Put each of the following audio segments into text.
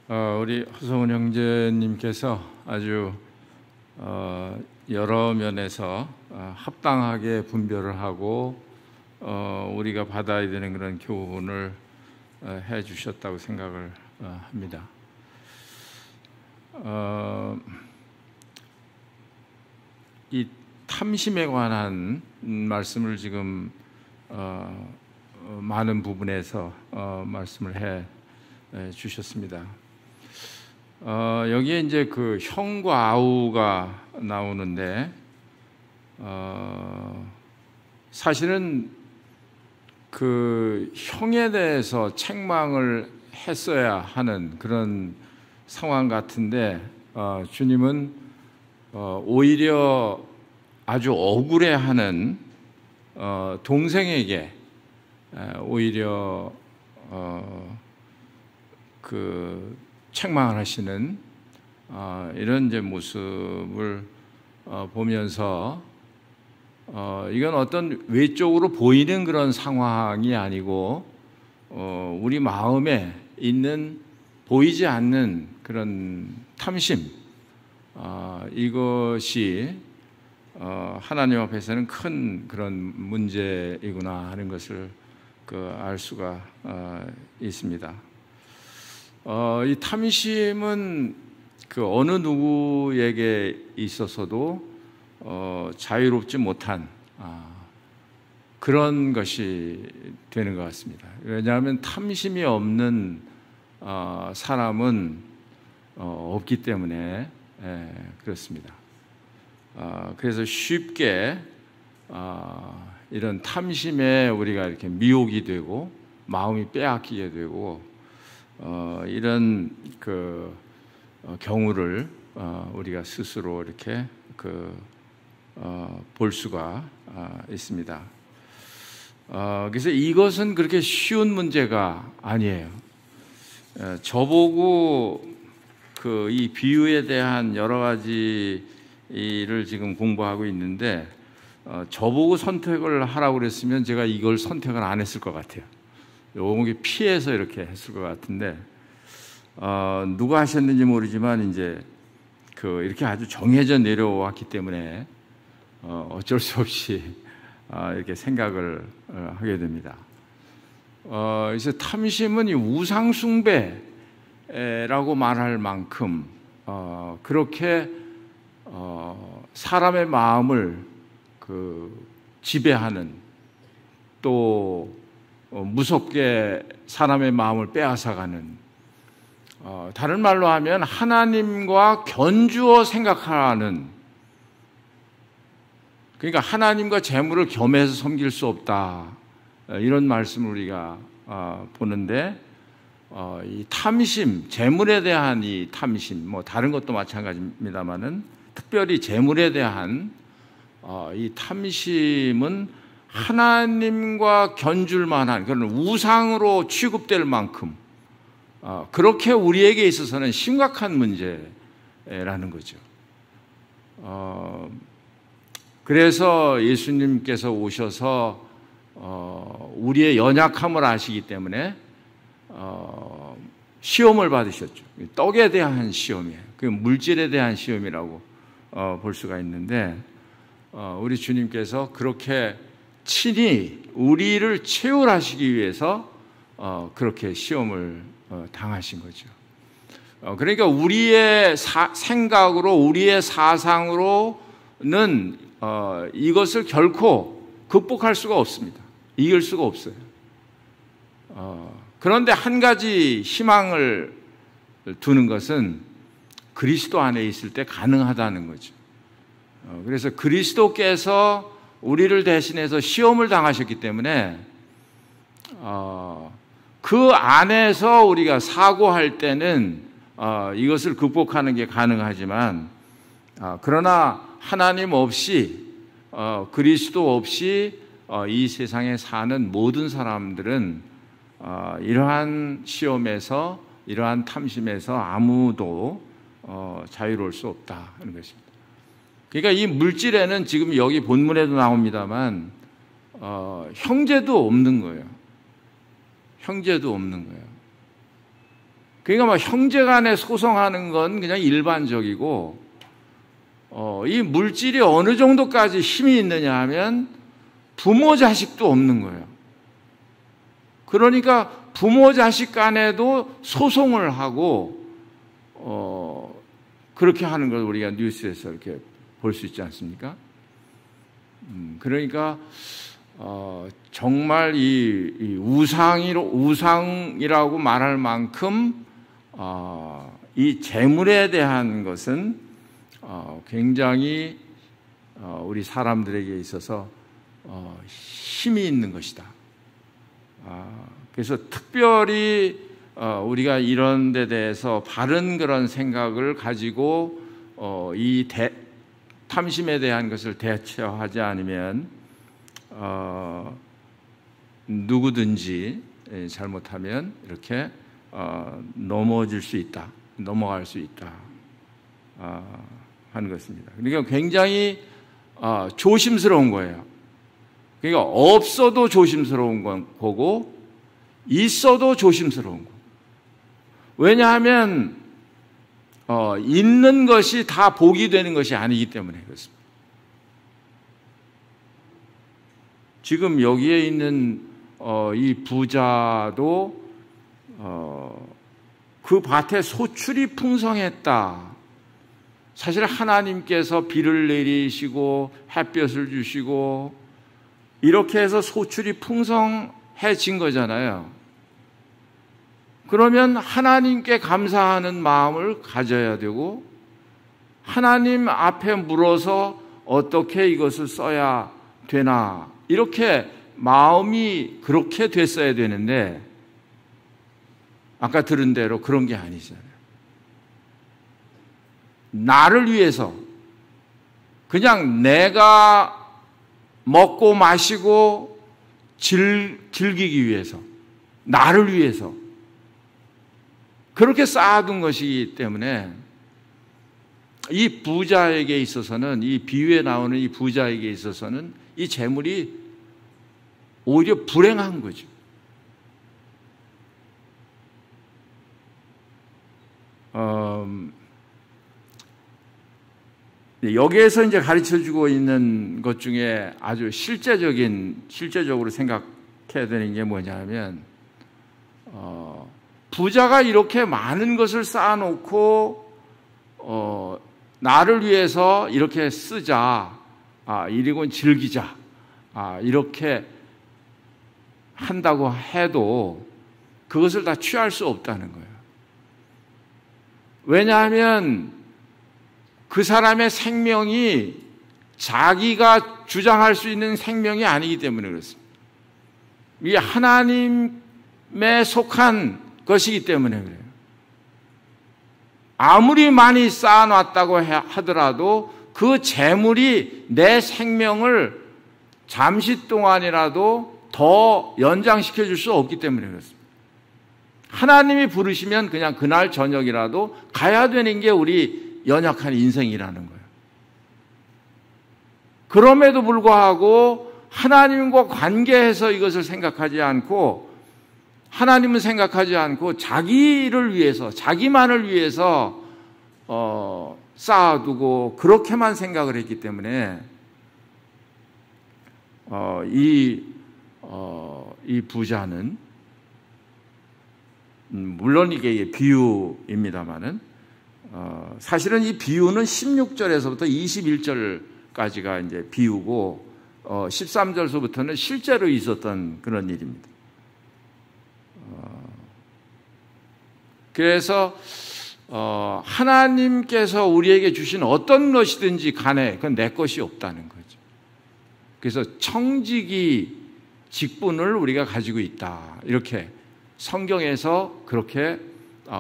우리 허성은 형제님께서 아주 여러 면에서 합당하게 분별을 하고 우리가 받아야 되는 그런 교훈을 해 주셨다고 생각을 합니다. 이 탐심에 관한 말씀을 지금 많은 부분에서 말씀을 해 주셨습니다. 여기에 이제 그 형과 아우가 나오는데 사실은 그 형에 대해서 책망을 했어야 하는 그런 상황 같은데 주님은 오히려 아주 억울해하는 동생에게 오히려 그 책망을 하시는 이런 이제 모습을 보면서 이건 어떤 외적으로 보이는 그런 상황이 아니고 우리 마음에 있는 보이지 않는 그런 탐심, 이것이 하나님 앞에서는 큰 그런 문제이구나 하는 것을 알 수가 있습니다. 이 탐심은 그 어느 누구에게 있어서도 자유롭지 못한 그런 것이 되는 것 같습니다. 왜냐하면 탐심이 없는 사람은 없기 때문에 그렇습니다. 그래서 쉽게 이런 탐심에 우리가 이렇게 미혹이 되고 마음이 빼앗기게 되고 이런 그 경우를 우리가 스스로 이렇게 볼 수가 있습니다. 그래서 이것은 그렇게 쉬운 문제가 아니에요. 저보고 이 비유에 대한 여러 가지 일을 지금 공부하고 있는데 저보고 선택을 하라고 그랬으면 제가 이걸 선택을 안 했을 것 같아요. 요게 피해서 이렇게 했을 것 같은데 누가 하셨는지 모르지만 이제 이렇게 아주 정해져 내려왔기 때문에 어쩔 수 없이 이렇게 생각을 하게 됩니다. 그래서 탐심은 이 우상 숭배라고 말할 만큼 그렇게 사람의 마음을 지배하는 또 무섭게 사람의 마음을 빼앗아가는 다른 말로 하면 하나님과 견주어 생각하는, 그러니까 하나님과 재물을 겸해서 섬길 수 없다 이런 말씀을 우리가 보는데 이 탐심, 재물에 대한 이 탐심, 뭐 다른 것도 마찬가지입니다만은 특별히 재물에 대한 이 탐심은 하나님과 견줄 만한 그런 우상으로 취급될 만큼 그렇게 우리에게 있어서는 심각한 문제라는 거죠. 그래서 예수님께서 오셔서 우리의 연약함을 아시기 때문에 시험을 받으셨죠. 떡에 대한 시험이에요. 그 물질에 대한 시험이라고 볼 수가 있는데 우리 주님께서 그렇게 친히 우리를 체험하시기 위해서 그렇게 시험을 당하신 거죠. 그러니까 우리의 생각으로 우리의 사상으로는 이것을 결코 극복할 수가 없습니다. 이길 수가 없어요. 그런데 한 가지 희망을 두는 것은 그리스도 안에 있을 때 가능하다는 거죠. 그래서 그리스도께서 우리를 대신해서 시험을 당하셨기 때문에 그 안에서 우리가 사고할 때는 이것을 극복하는 게 가능하지만 그러나 하나님 없이 그리스도 없이 이 세상에 사는 모든 사람들은 이러한 시험에서 이러한 탐심에서 아무도 자유로울 수 없다 하는 것입니다. 그러니까 이 물질에는 지금 여기 본문에도 나옵니다만 형제도 없는 거예요. 형제도 없는 거예요. 그러니까 막 형제간에 소송하는 건 그냥 일반적이고, 이 물질이 어느 정도까지 힘이 있느냐 하면 부모 자식도 없는 거예요. 그러니까 부모 자식 간에도 소송을 하고 그렇게 하는 걸 우리가 뉴스에서 이렇게 볼 수 있지 않습니까? 그러니까 정말 이 우상이라고 말할 만큼 이 재물에 대한 것은 굉장히 우리 사람들에게 있어서 힘이 있는 것이다. 그래서 특별히 우리가 이런 데 대해서 바른 그런 생각을 가지고 이 탐심에 대한 것을 대처하지 않으면 누구든지 잘못하면 이렇게 넘어질 수 있다, 넘어갈 수 있다 하는 것입니다. 그러니까 굉장히 조심스러운 거예요. 그러니까 없어도 조심스러운 거고 있어도 조심스러운 거. 왜냐하면 있는 것이 다 복이 되는 것이 아니기 때문에 그렇습니다. 지금 여기에 있는 이 부자도 그 밭에 소출이 풍성했다. 사실 하나님께서 비를 내리시고 햇볕을 주시고 이렇게 해서 소출이 풍성해진 거잖아요. 그러면 하나님께 감사하는 마음을 가져야 되고 하나님 앞에 물어서 어떻게 이것을 써야 되나 이렇게 마음이 그렇게 됐어야 되는데 아까 들은 대로 그런 게 아니잖아요. 나를 위해서 그냥 내가 먹고 마시고 즐기기 위해서 나를 위해서 그렇게 쌓아둔 것이기 때문에 이 부자에게 있어서는 이 비유에 나오는 이 부자에게 있어서는 이 재물이 오히려 불행한 거죠. 여기에서 이제 가르쳐주고 있는 것 중에 아주 실제적으로 생각해야 되는 게 뭐냐면, 부자가 이렇게 많은 것을 쌓아놓고, 나를 위해서 이렇게 쓰자, 이리고 즐기자, 이렇게 한다고 해도 그것을 다 취할 수 없다는 거예요. 왜냐하면 그 사람의 생명이 자기가 주장할 수 있는 생명이 아니기 때문에 그렇습니다. 이게 하나님에 속한 것이기 때문에 그래요. 아무리 많이 쌓아놨다고 하더라도 그 재물이 내 생명을 잠시 동안이라도 더 연장시켜 줄 수 없기 때문에 그렇습니다. 하나님이 부르시면 그냥 그날 저녁이라도 가야 되는 게 우리 연약한 인생이라는 거예요. 그럼에도 불구하고 하나님과 관계해서 이것을 생각하지 않고 하나님은 생각하지 않고 자기를 위해서 자기만을 위해서 쌓아두고 그렇게만 생각을 했기 때문에 이 부자는 물론 이게 비유입니다만은 사실은 이 비유는 16절에서부터 21절까지가 이제 비유고 13절서부터는 실제로 있었던 그런 일입니다. 그래서 하나님께서 우리에게 주신 어떤 것이든지 간에 그건 내 것이 없다는 거죠. 그래서 청지기 직분을 우리가 가지고 있다. 이렇게 성경에서 그렇게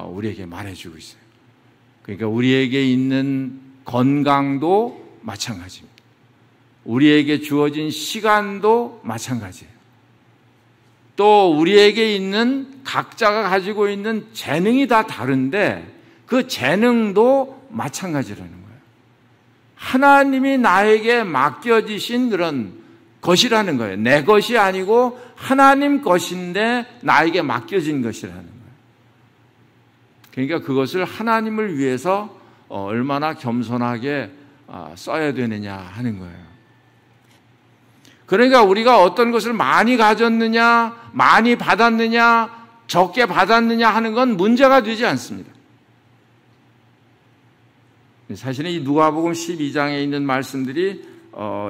우리에게 말해주고 있어요. 그러니까 우리에게 있는 건강도 마찬가지입니다. 우리에게 주어진 시간도 마찬가지예요. 또 우리에게 있는 각자가 가지고 있는 재능이 다 다른데 그 재능도 마찬가지라는 거예요. 하나님이 나에게 맡겨지신 그런 것이라는 거예요. 내 것이 아니고 하나님 것인데 나에게 맡겨진 것이라는 거예요. 그러니까 그것을 하나님을 위해서 얼마나 겸손하게 써야 되느냐 하는 거예요. 그러니까 우리가 어떤 것을 많이 가졌느냐, 많이 받았느냐, 적게 받았느냐 하는 건 문제가 되지 않습니다. 사실은 이 누가복음 12장에 있는 말씀들이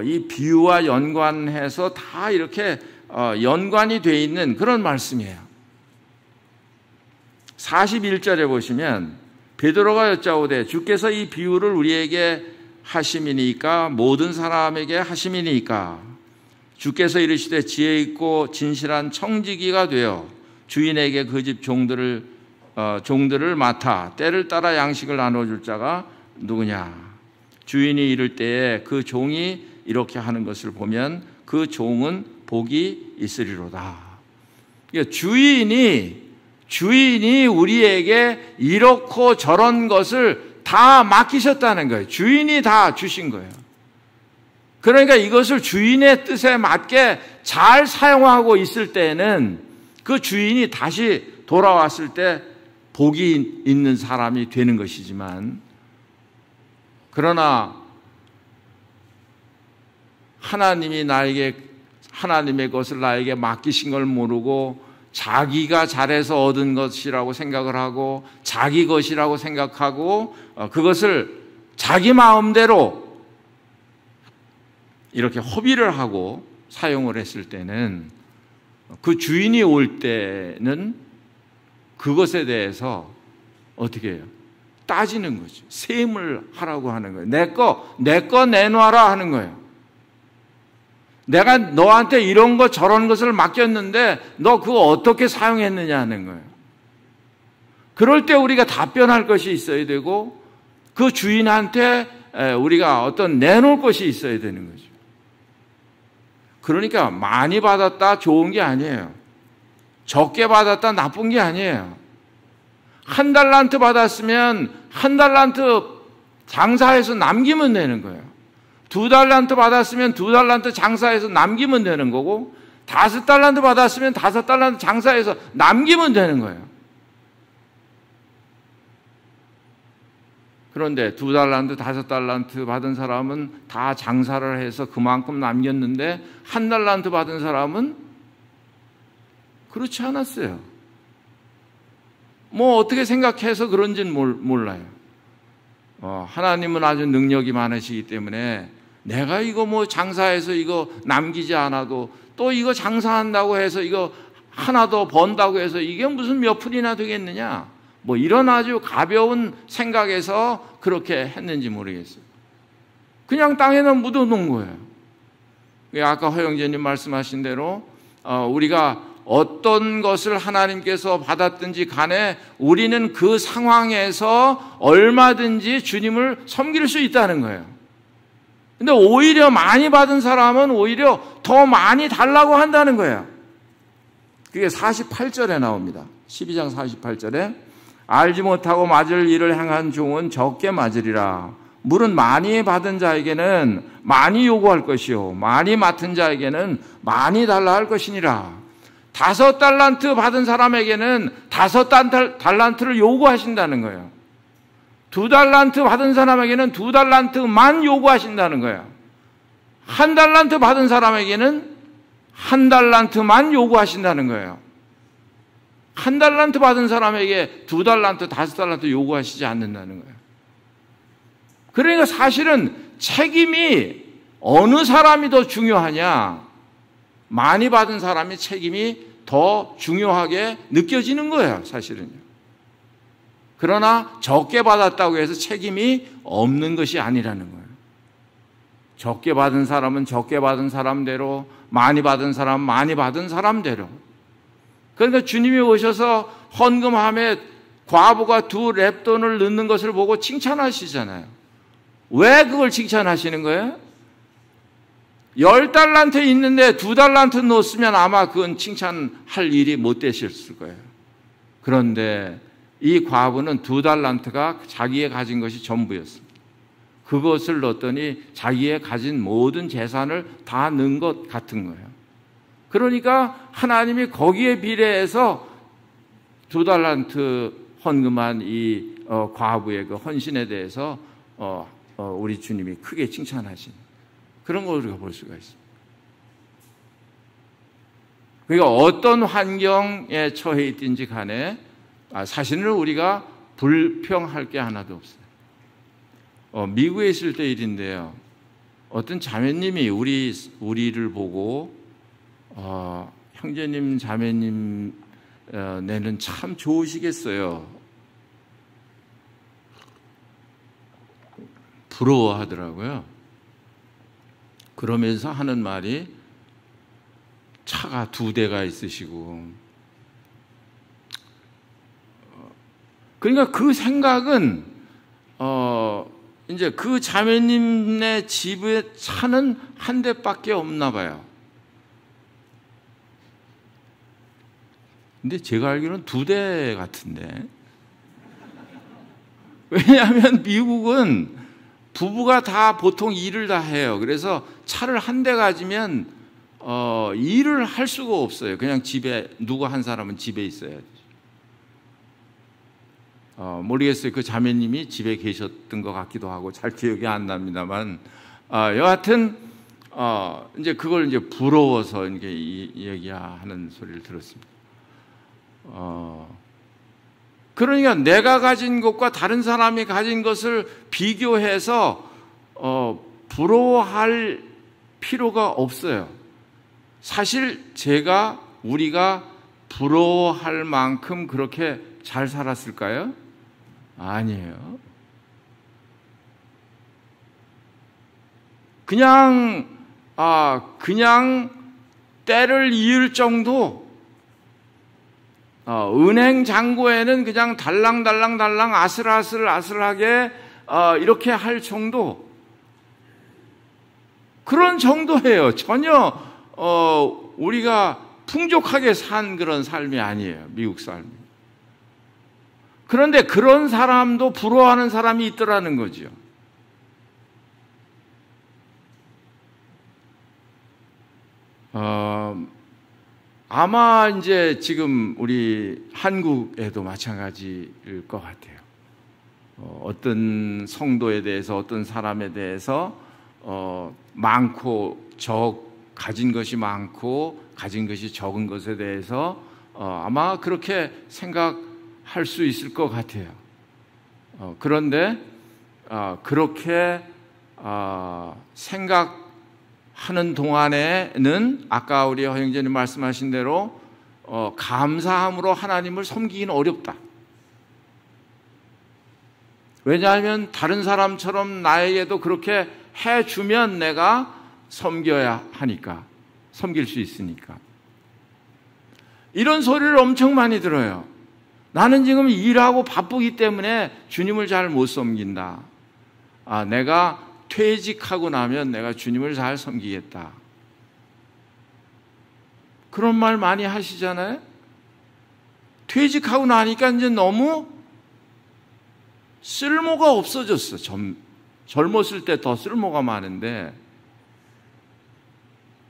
이 비유와 연관해서 다 이렇게 연관이 돼 있는 그런 말씀이에요. 41절에 보시면 베드로가 여짜오되 주께서 이 비유를 우리에게 하심이니까 모든 사람에게 하심이니까 주께서 이르시되 지혜 있고 진실한 청지기가 되어 주인에게 그 집 종들을 맡아 때를 따라 양식을 나눠줄 자가 누구냐. 주인이 이를 때에 그 종이 이렇게 하는 것을 보면 그 종은 복이 있으리로다. 그러니까 주인이 우리에게 이렇고 저런 것을 다 맡기셨다는 거예요. 주인이 다 주신 거예요. 그러니까 이것을 주인의 뜻에 맞게 잘 사용하고 있을 때는 그 주인이 다시 돌아왔을 때 복이 있는 사람이 되는 것이지만, 그러나 하나님의 것을 나에게 맡기신 걸 모르고 자기가 잘해서 얻은 것이라고 생각을 하고 자기 것이라고 생각하고 그것을 자기 마음대로 이렇게 허비를 하고 사용을 했을 때는 그 주인이 올 때는 그것에 대해서 어떻게 해요? 따지는 거죠. 세임을 하라고 하는 거예요. 내 거 내놔라 하는 거예요. 내가 너한테 이런 것 저런 것을 맡겼는데 너 그거 어떻게 사용했느냐 하는 거예요. 그럴 때 우리가 답변할 것이 있어야 되고 그 주인한테 우리가 어떤 내놓을 것이 있어야 되는 거죠. 그러니까 많이 받았다 좋은 게 아니에요. 적게 받았다 나쁜 게 아니에요. 1달란트 받았으면 1달란트 장사해서 남기면 되는 거예요. 2달란트 받았으면 2달란트 장사해서 남기면 되는 거고 5달란트 받았으면 5달란트 장사해서 남기면 되는 거예요. 그런데 2달란트, 5달란트 받은 사람은 다 장사를 해서 그만큼 남겼는데 1달란트 받은 사람은 그렇지 않았어요. 뭐 어떻게 생각해서 그런지는 몰라요. 하나님은 아주 능력이 많으시기 때문에 내가 이거 뭐 장사해서 이거 남기지 않아도 또 이거 장사한다고 해서 이거 하나 더 번다고 해서 이게 무슨 몇 푼이나 되겠느냐. 뭐 이런 아주 가벼운 생각에서 그렇게 했는지 모르겠어요. 그냥 땅에다 묻어놓은 거예요. 아까 허영재님 말씀하신 대로 우리가 어떤 것을 하나님께서 받았든지 간에 우리는 그 상황에서 얼마든지 주님을 섬길 수 있다는 거예요. 근데 오히려 많이 받은 사람은 오히려 더 많이 달라고 한다는 거예요. 그게 48절에 나옵니다. 12장 48절에 알지 못하고 맞을 일을 행한 종은 적게 맞으리라. 물은 많이 받은 자에게는 많이 요구할 것이요 많이 맡은 자에게는 많이 달라 할 것이니라. 5달란트 받은 사람에게는 5달란트를 요구하신다는 거예요. 2달란트 받은 사람에게는 2달란트만 요구하신다는 거예요. 1달란트 받은 사람에게는 1달란트만 요구하신다는 거예요. 1달란트 받은 사람에게 2달란트, 5달란트 요구하시지 않는다는 거예요. 그러니까 사실은 책임이 어느 사람이 더 중요하냐? 많이 받은 사람의 책임이 더 중요하게 느껴지는 거예요, 사실은요. 그러나 적게 받았다고 해서 책임이 없는 것이 아니라는 거예요. 적게 받은 사람은 적게 받은 사람대로, 많이 받은 사람은 많이 받은 사람대로. 그러니까 주님이 오셔서 헌금함에 과부가 2렙돈을 넣는 것을 보고 칭찬하시잖아요. 왜 그걸 칭찬하시는 거예요? 10달란트 있는데 2달란트 넣었으면 아마 그건 칭찬할 일이 못 되셨을 거예요. 그런데 이 과부는 2달란트가 자기의 가진 것이 전부였습니다. 그것을 넣었더니 자기의 가진 모든 재산을 다 넣은 것 같은 거예요. 그러니까 하나님이 거기에 비례해서 2달란트 헌금한 이 과부의 그 헌신에 대해서 우리 주님이 크게 칭찬하신 그런 걸 우리가 볼 수가 있습니다. 그러니까 어떤 환경에 처해 있든지 간에 사실은 우리가 불평할 게 하나도 없어요. 미국에 있을 때 일인데요. 어떤 자매님이 우리를 보고 형제님, 자매님 내는 참 좋으시겠어요. 부러워하더라고요. 그러면서 하는 말이 차가 2대가 있으시고, 그러니까 그 생각은 이제 그 자매님네 집에 차는 1대밖에 없나 봐요. 근데 제가 알기로는 2대 같은데. 왜냐하면 미국은 부부가 다 보통 일을 다 해요. 그래서 차를 1대 가지면 일을 할 수가 없어요. 그냥 집에 누구 한 사람은 집에 있어야 되죠. 모르겠어요. 그 자매님이 집에 계셨던 것 같기도 하고 잘 기억이 안 납니다만 여하튼 이제 그걸 이제 부러워서 이렇게 얘기하는 소리를 들었습니다. 그러니까 내가 가진 것과 다른 사람이 가진 것을 비교해서 부러워할 필요가 없어요. 사실 우리가 부러워할 만큼 그렇게 잘 살았을까요? 아니에요. 그냥 때를 이을 정도, 은행 잔고에는 그냥 달랑달랑 아슬아슬하게 이렇게 할 정도, 그런 정도예요. 전혀 우리가 풍족하게 산 그런 삶이 아니에요. 미국 삶이. 그런데 그런 사람도 부러워하는 사람이 있더라는 거죠. 아마 이제 지금 우리 한국에도 마찬가지일 것 같아요. 어떤 성도에 대해서, 어떤 사람에 대해서 가진 것이 많고 가진 것이 적은 것에 대해서 아마 그렇게 생각할 수 있을 것 같아요. 그런데 그렇게 생각하는 동안에는 아까 우리 형제님 말씀하신 대로 감사함으로 하나님을 섬기기는 어렵다. 왜냐하면 다른 사람처럼 나에게도 그렇게 해주면 내가 섬겨야 하니까, 섬길 수 있으니까. 이런 소리를 엄청 많이 들어요. 나는 지금 일하고 바쁘기 때문에 주님을 잘 못 섬긴다. 내가 퇴직하고 나면 내가 주님을 잘 섬기겠다. 그런 말 많이 하시잖아요. 퇴직하고 나니까 이제 너무 쓸모가 없어졌어. 젊었을 때 더 쓸모가 많은데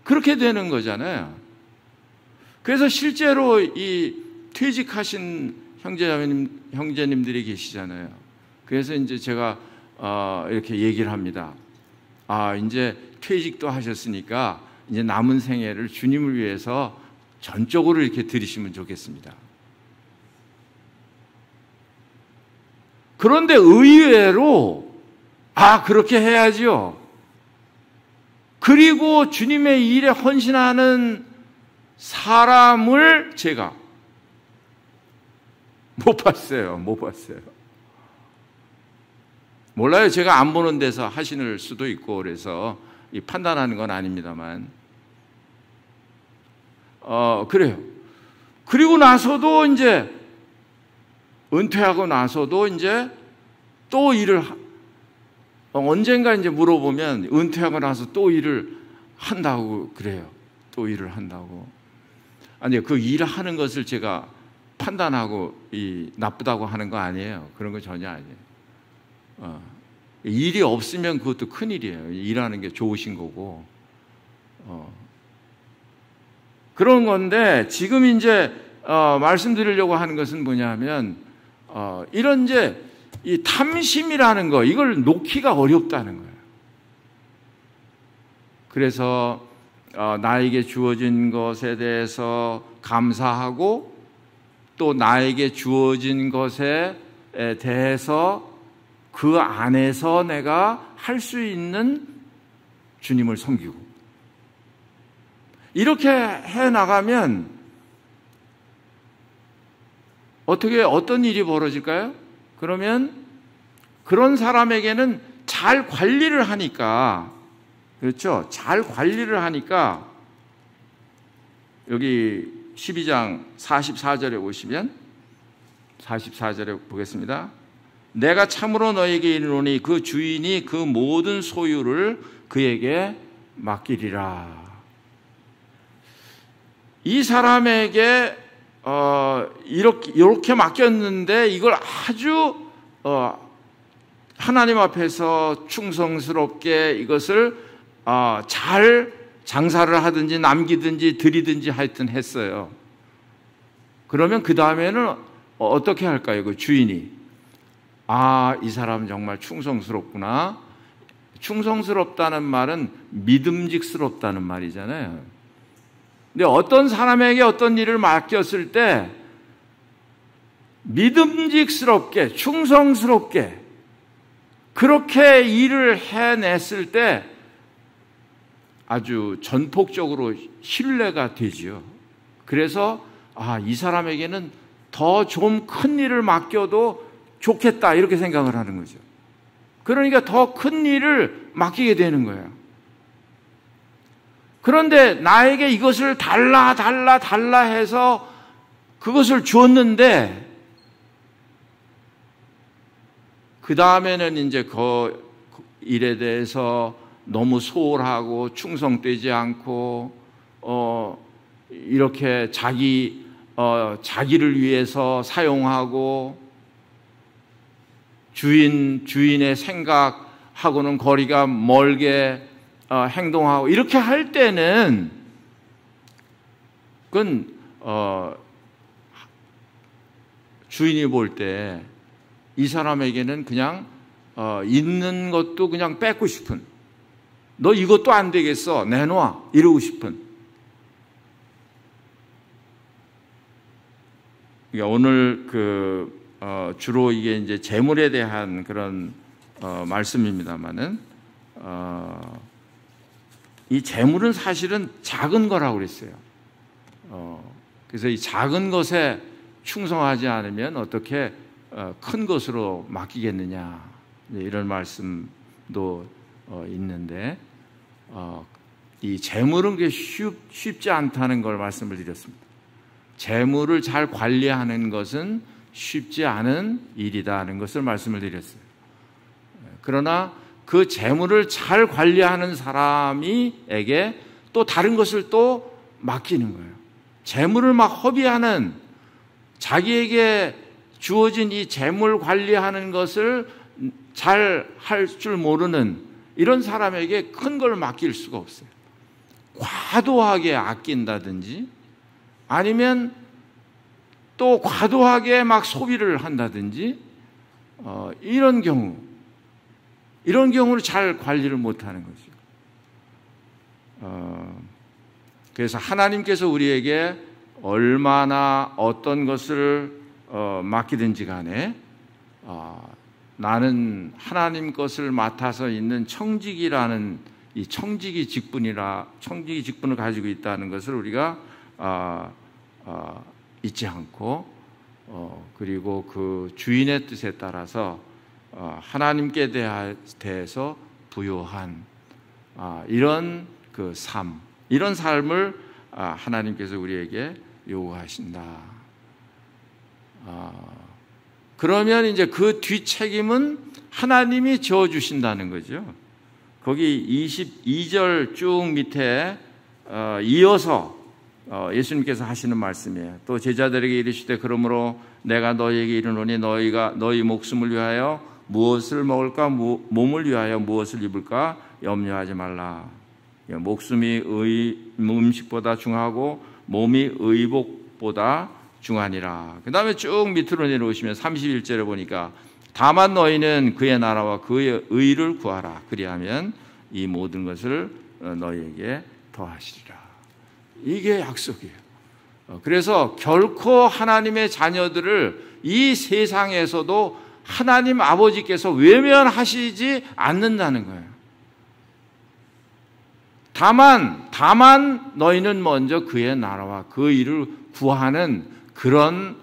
그렇게 되는 거잖아요. 그래서 실제로 이 퇴직하신 형제님들이 계시잖아요. 그래서 이제 제가 이렇게 얘기를 합니다. 이제 퇴직도 하셨으니까 이제 남은 생애를 주님을 위해서 전적으로 이렇게 드리시면 좋겠습니다. 그런데 의외로 그렇게 해야죠. 그리고 주님의 일에 헌신하는 사람을 제가 못 봤어요. 몰라요. 제가 안 보는 데서 하시는 수도 있고 그래서 판단하는 건 아닙니다만 그래요. 그리고 나서도 이제 은퇴하고 나서도 이제 또 일을 언젠가 이제 물어보면 은퇴하고 나서 또 일을 한다고 그래요. 또 일을 한다고. 아니, 그 일을 하는 것을 제가 판단하고 나쁘다고 하는 거 아니에요. 그런 거 전혀 아니에요. 일이 없으면 그것도 큰일이에요. 일하는 게 좋으신 거고. 그런 건데 지금 이제 말씀드리려고 하는 것은 뭐냐면 이런 이제 이 탐심이라는 거, 이걸 놓기가 어렵다는 거예요. 그래서 나에게 주어진 것에 대해서 감사하고 또 나에게 주어진 것에 대해서 그 안에서 내가 할 수 있는 주님을 섬기고, 이렇게 해 나가면 어떤 일이 벌어질까요? 그러면 그런 사람에게는 잘 관리를 하니까, 그렇죠? 잘 관리를 하니까, 여기 12장 44절에 보시면, 44절에 보겠습니다. 내가 참으로 너에게 이르노니 그 주인이 그 모든 소유를 그에게 맡기리라. 이 사람에게 이렇게 맡겼는데 이걸 아주 하나님 앞에서 충성스럽게 이것을 잘 장사를 하든지 남기든지 드리든지 하여튼 했어요. 그러면 그 다음에는 어떻게 할까요? 그 주인이 이 사람 정말 충성스럽구나. 충성스럽다는 말은 믿음직스럽다는 말이잖아요. 근데 어떤 사람에게 어떤 일을 맡겼을 때 믿음직스럽게, 충성스럽게 그렇게 일을 해냈을 때 아주 전폭적으로 신뢰가 되지요. 그래서 이 사람에게는 더 좀 큰 일을 맡겨도 좋겠다, 이렇게 생각을 하는 거죠. 그러니까 더 큰 일을 맡기게 되는 거예요. 그런데 나에게 이것을 달라 해서 그것을 줬는데 그 다음에는 이제 그 일에 대해서 너무 소홀하고 충성되지 않고 이렇게 자기를 위해서 사용하고 주인의 생각하고는 거리가 멀게 행동하고 이렇게 할 때는 그건 주인이 볼 때 이 사람에게는 그냥 있는 것도 그냥 뺏고 싶은, 너 이것도 안 되겠어, 내놔, 이러고 싶은. 그러니까 오늘 주로 이게 이제 재물에 대한 그런 말씀입니다만은 이 재물은 사실은 작은 거라고 그랬어요. 그래서 이 작은 것에 충성하지 않으면 어떻게 큰 것으로 맡기겠느냐, 이런 말씀도 있는데 이 재물은 그게 쉽지 않다는 걸 말씀을 드렸습니다. 재물을 잘 관리하는 것은 쉽지 않은 일이다는 것을 말씀을 드렸어요. 그러나 그 재물을 잘 관리하는 사람에게 또 다른 것을 또 맡기는 거예요. 재물을 막 허비하는, 자기에게 주어진 이 재물 관리하는 것을 잘 할 줄 모르는 이런 사람에게 큰 걸 맡길 수가 없어요. 과도하게 아낀다든지 아니면 또 과도하게 막 소비를 한다든지 이런 경우를 잘 관리를 못하는 거죠. 그래서 하나님께서 우리에게 얼마나 어떤 것을 맡기든지 간에 나는 하나님 것을 맡아서 있는 청직이라는 이 청직이 직분을 가지고 있다는 것을 우리가 잊지 않고 그리고 그 주인의 뜻에 따라서 하나님께 대해서 부요한 이런 그 삶, 이런 삶을 하나님께서 우리에게 요구하신다. 그러면 이제 그 뒷책임은 하나님이 지어주신다는 거죠. 거기 22절 쭉 밑에 이어서 예수님께서 하시는 말씀이에요. 또 제자들에게 이르시되 그러므로 내가 너희에게 이르노니 너희가 너희 목숨을 위하여 무엇을 먹을까 몸을 위하여 무엇을 입을까 염려하지 말라. 목숨이 음식보다 중하고 몸이 의복보다 중하니라. 그 다음에 쭉 밑으로 내려오시면 31절에 보니까 다만 너희는 그의 나라와 그의 의를 구하라. 그리하면 이 모든 것을 너희에게 더하시리라. 이게 약속이에요. 그래서 결코 하나님의 자녀들을 이 세상에서도 하나님 아버지께서 외면하시지 않는다는 거예요. 다만 너희는 먼저 그의 나라와 그 일을 구하는 그런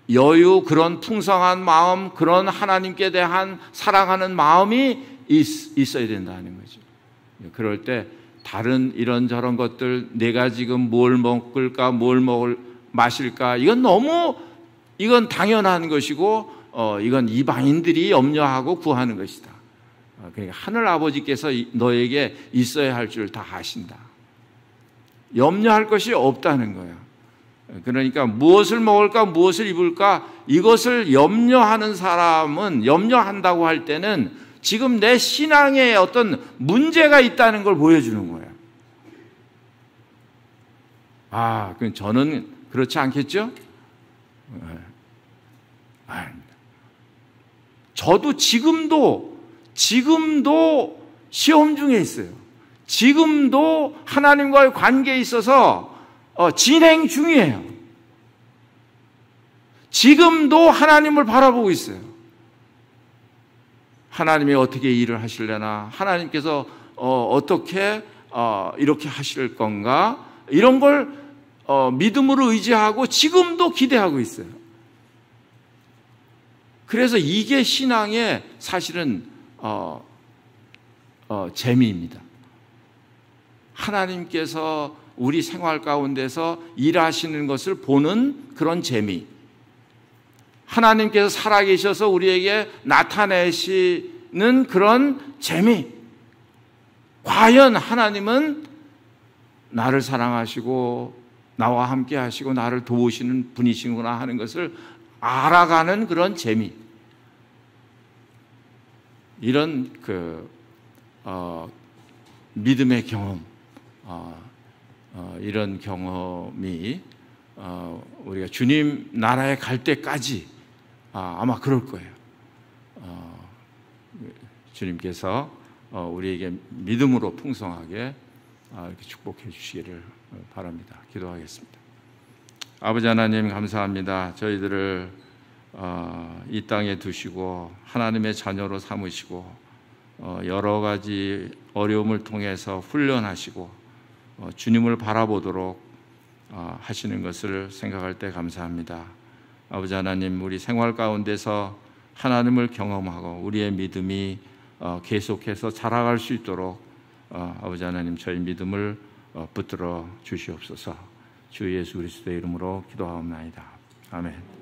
여유, 그런 풍성한 마음, 그런 하나님께 대한 사랑하는 마음이 있어야 된다는 거죠. 그럴 때 다른 이런저런 것들, 내가 지금 뭘 먹을까, 마실까, 이건 당연한 것이고, 이건 이방인들이 염려하고 구하는 것이다. 그러니까 하늘 아버지께서 너에게 있어야 할 줄 다 아신다. 염려할 것이 없다는 거예요. 그러니까 무엇을 먹을까, 무엇을 입을까, 이것을 염려하는 사람은, 염려한다고 할 때는 지금 내 신앙에 어떤 문제가 있다는 걸 보여주는 거예요. 그럼 저는 그렇지 않겠죠? 아닙니다. 저도 지금도 시험 중에 있어요. 지금도 하나님과의 관계에 있어서 진행 중이에요. 지금도 하나님을 바라보고 있어요. 하나님이 어떻게 일을 하실려나, 하나님께서 어떻게 이렇게 하실 건가, 이런 걸 믿음으로 의지하고 지금도 기대하고 있어요. 그래서 이게 신앙의 사실은 재미입니다. 하나님께서 우리 생활 가운데서 일하시는 것을 보는 그런 재미, 하나님께서 살아계셔서 우리에게 나타내시는 그런 재미, 과연 하나님은 나를 사랑하시고 나와 함께 하시고 나를 도우시는 분이시구나 하는 것을 알아가는 그런 재미, 이런 믿음의 경험, 이런 경험이 우리가 주님 나라에 갈 때까지 아마 그럴 거예요. 주님께서 우리에게 믿음으로 풍성하게 이렇게 축복해 주시기를 바랍니다. 기도하겠습니다. 아버지 하나님, 감사합니다. 저희들을 이 땅에 두시고 하나님의 자녀로 삼으시고 여러 가지 어려움을 통해서 훈련하시고 주님을 바라보도록 하시는 것을 생각할 때 감사합니다. 아버지 하나님, 우리 생활 가운데서 하나님을 경험하고 우리의 믿음이 계속해서 자라갈 수 있도록 아버지 하나님, 저희 믿음을 붙들어 주시옵소서. 주 예수 그리스도의 이름으로 기도하옵나이다. 아멘.